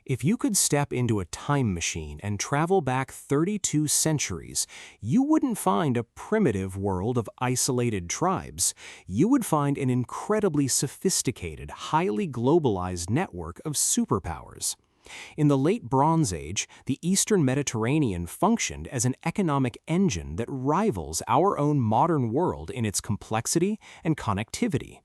If you could step into a time machine and travel back 32 centuries, you wouldn't find a primitive world of isolated tribes. You would find an incredibly sophisticated, highly globalized network of superpowers. In the late Bronze Age, the Eastern Mediterranean functioned as an economic engine that rivals our own modern world in its complexity and connectivity.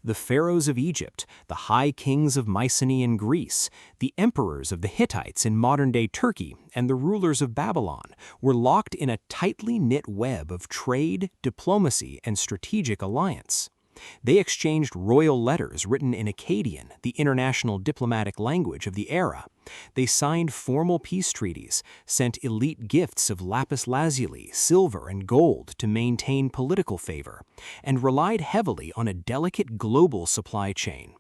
The pharaohs of Egypt, the high kings of Mycenae in Greece, the emperors of the Hittites in modern-day Turkey, and the rulers of Babylon were locked in a tightly knit web of trade, diplomacy, and strategic alliance. They exchanged royal letters written in Akkadian, the international diplomatic language of the era. They signed formal peace treaties, sent elite gifts of lapis lazuli, silver, and gold to maintain political favor, and relied heavily on a delicate global supply chain.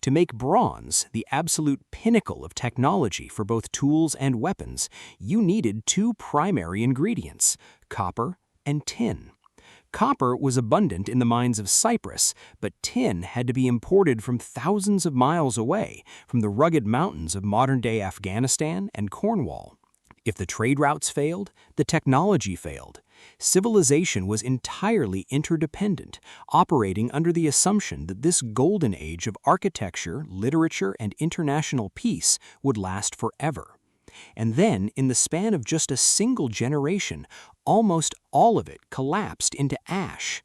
To make bronze, the absolute pinnacle of technology for both tools and weapons, you needed two primary ingredients: copper and tin. Copper was abundant in the mines of Cyprus, but tin had to be imported from thousands of miles away, from the rugged mountains of modern-day Afghanistan and Cornwall. If the trade routes failed, the technology failed. Civilization was entirely interdependent, operating under the assumption that this golden age of architecture, literature, and international peace would last forever. And then, in the span of just a single generation, almost all of it collapsed into ash.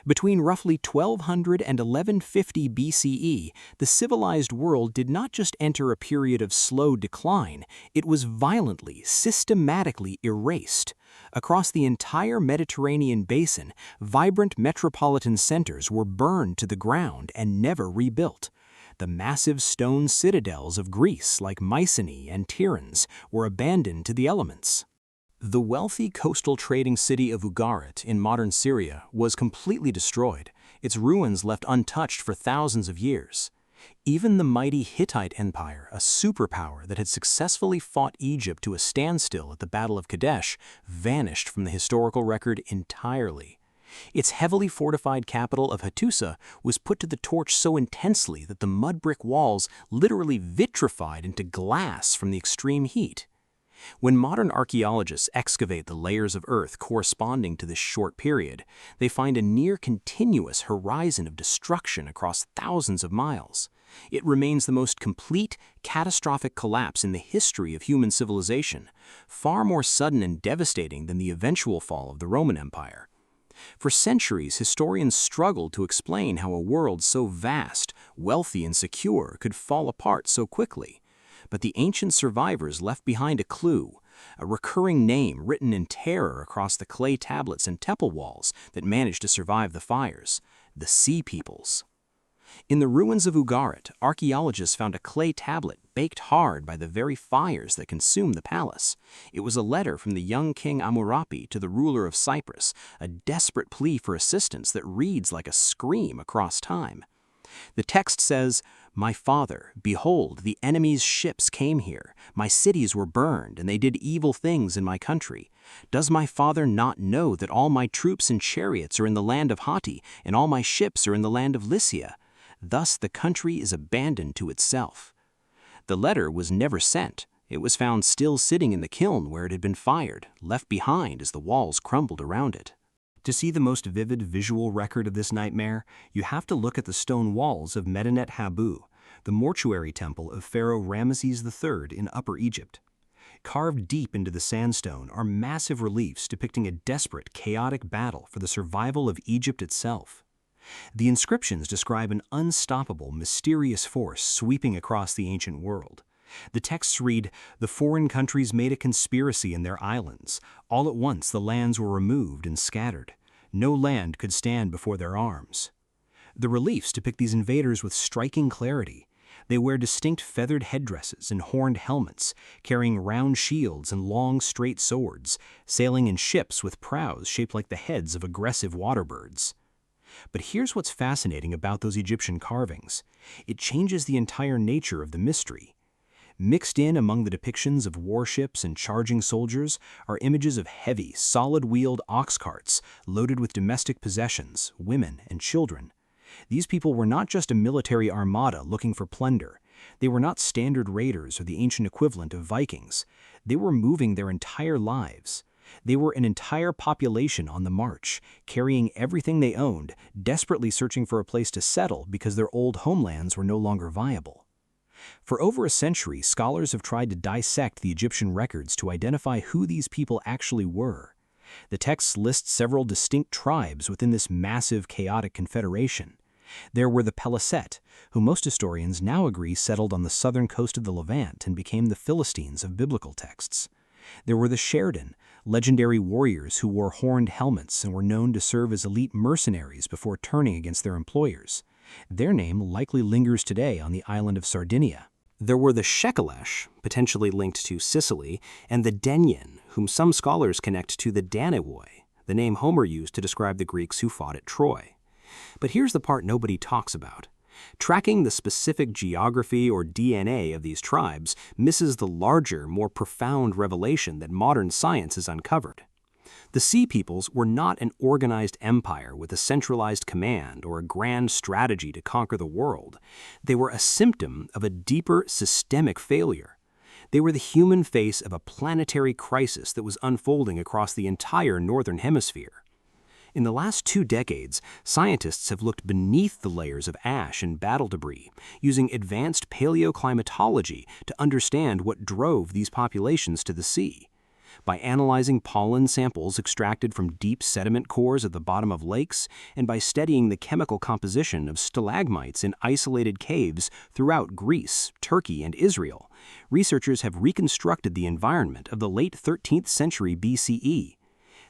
Between roughly 1200 and 1150 BCE, the civilized world did not just enter a period of slow decline, it was violently, systematically erased. Across the entire Mediterranean basin, vibrant metropolitan centers were burned to the ground and never rebuilt. The massive stone citadels of Greece, like Mycenae and Tiryns, were abandoned to the elements. The wealthy coastal trading city of Ugarit in modern Syria was completely destroyed, its ruins left untouched for thousands of years. Even the mighty Hittite Empire, a superpower that had successfully fought Egypt to a standstill at the Battle of Kadesh, vanished from the historical record entirely. Its heavily fortified capital of Hattusa was put to the torch so intensely that the mud brick walls literally vitrified into glass from the extreme heat. When modern archaeologists excavate the layers of earth corresponding to this short period, they find a near-continuous horizon of destruction across thousands of miles. It remains the most complete, catastrophic collapse in the history of human civilization, far more sudden and devastating than the eventual fall of the Roman Empire. For centuries, historians struggled to explain how a world so vast, wealthy, and secure could fall apart so quickly. But the ancient survivors left behind a clue, a recurring name written in terror across the clay tablets and temple walls that managed to survive the fires: the Sea Peoples. In the ruins of Ugarit, archaeologists found a clay tablet baked hard by the very fires that consumed the palace. It was a letter from the young king Amurapi to the ruler of Cyprus, a desperate plea for assistance that reads like a scream across time. The text says, "My father, behold, the enemy's ships came here. My cities were burned, and they did evil things in my country. Does my father not know that all my troops and chariots are in the land of Hatti, and all my ships are in the land of Lycia? Thus the country is abandoned to itself." The letter was never sent. It was found still sitting in the kiln where it had been fired, left behind as the walls crumbled around it. To see the most vivid visual record of this nightmare, you have to look at the stone walls of Medinet Habu, the mortuary temple of Pharaoh Ramesses III in Upper Egypt. Carved deep into the sandstone are massive reliefs depicting a desperate, chaotic battle for the survival of Egypt itself. The inscriptions describe an unstoppable, mysterious force sweeping across the ancient world. The texts read, "The foreign countries made a conspiracy in their islands. All at once the lands were removed and scattered. No land could stand before their arms." The reliefs depict these invaders with striking clarity. They wear distinct feathered headdresses and horned helmets, carrying round shields and long, straight swords, sailing in ships with prows shaped like the heads of aggressive water birds. But here's what's fascinating about those Egyptian carvings. It changes the entire nature of the mystery. Mixed in among the depictions of warships and charging soldiers are images of heavy, solid-wheeled ox carts loaded with domestic possessions, women, and children. These people were not just a military armada looking for plunder. They were not standard raiders or the ancient equivalent of Vikings. They were moving their entire lives. They were an entire population on the march, carrying everything they owned, desperately searching for a place to settle because their old homelands were no longer viable. For over a century, scholars have tried to dissect the Egyptian records to identify who these people actually were. The texts list several distinct tribes within this massive, chaotic confederation. There were the Peleset, who most historians now agree settled on the southern coast of the Levant and became the Philistines of biblical texts. There were the Sheridan, legendary warriors who wore horned helmets and were known to serve as elite mercenaries before turning against their employers. Their name likely lingers today on the island of Sardinia. There were the Shekelesh, potentially linked to Sicily, and the Denyen, whom some scholars connect to the Danewoi, the name Homer used to describe the Greeks who fought at Troy. But here's the part nobody talks about. Tracking the specific geography or DNA of these tribes misses the larger, more profound revelation that modern science has uncovered. The Sea Peoples were not an organized empire with a centralized command or a grand strategy to conquer the world. They were a symptom of a deeper systemic failure. They were the human face of a planetary crisis that was unfolding across the entire northern hemisphere. In the last 2 decades, scientists have looked beneath the layers of ash and battle debris, using advanced paleoclimatology to understand what drove these populations to the sea. By analyzing pollen samples extracted from deep sediment cores at the bottom of lakes, and by studying the chemical composition of stalagmites in isolated caves throughout Greece, Turkey, and Israel, researchers have reconstructed the environment of the late 13th century BCE.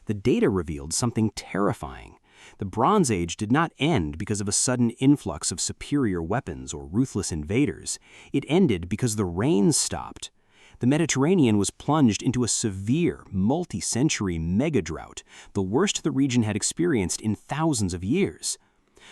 The data revealed something terrifying. The Bronze Age did not end because of a sudden influx of superior weapons or ruthless invaders. It ended because the rains stopped. The Mediterranean was plunged into a severe, multi-century megadrought, the worst the region had experienced in thousands of years.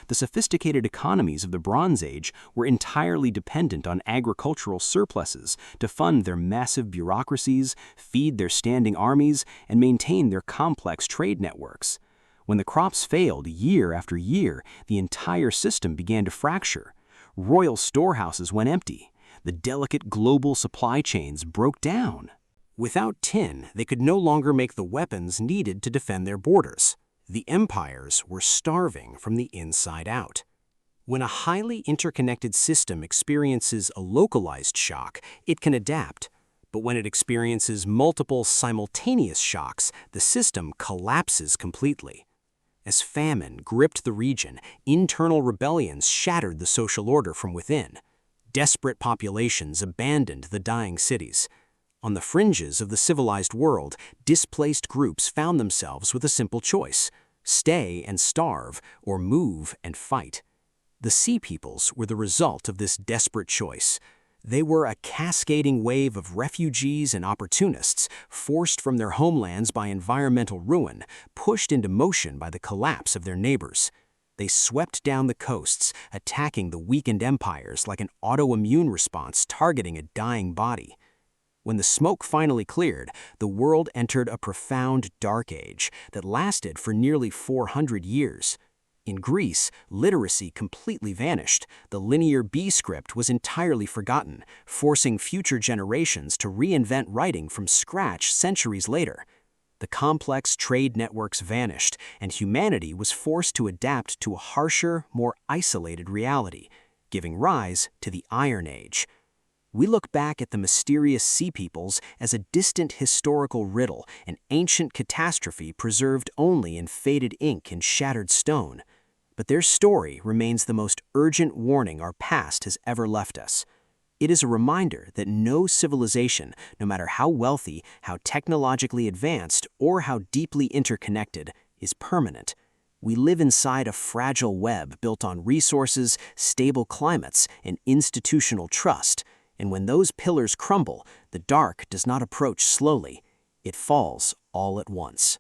The sophisticated economies of the Bronze Age were entirely dependent on agricultural surpluses to fund their massive bureaucracies, feed their standing armies, and maintain their complex trade networks. When the crops failed year after year, the entire system began to fracture. Royal storehouses went empty. The delicate global supply chains broke down. Without tin, they could no longer make the weapons needed to defend their borders. The empires were starving from the inside out. When a highly interconnected system experiences a localized shock, it can adapt. But when it experiences multiple simultaneous shocks, the system collapses completely. As famine gripped the region, internal rebellions shattered the social order from within. Desperate populations abandoned the dying cities. On the fringes of the civilized world, displaced groups found themselves with a simple choice: stay and starve, or move and fight. The Sea Peoples were the result of this desperate choice. They were a cascading wave of refugees and opportunists, forced from their homelands by environmental ruin, pushed into motion by the collapse of their neighbors. They swept down the coasts, attacking the weakened empires like an autoimmune response targeting a dying body. When the smoke finally cleared, the world entered a profound dark age that lasted for nearly 400 years. In Greece, literacy completely vanished. The linear B script was entirely forgotten, forcing future generations to reinvent writing from scratch centuries later. The complex trade networks vanished, and humanity was forced to adapt to a harsher, more isolated reality, giving rise to the Iron Age. We look back at the mysterious Sea Peoples as a distant historical riddle, an ancient catastrophe preserved only in faded ink and shattered stone. But their story remains the most urgent warning our past has ever left us. It is a reminder that no civilization, no matter how wealthy, how technologically advanced, or how deeply interconnected, is permanent. We live inside a fragile web built on resources, stable climates, and institutional trust. And when those pillars crumble, the dark does not approach slowly. It falls all at once.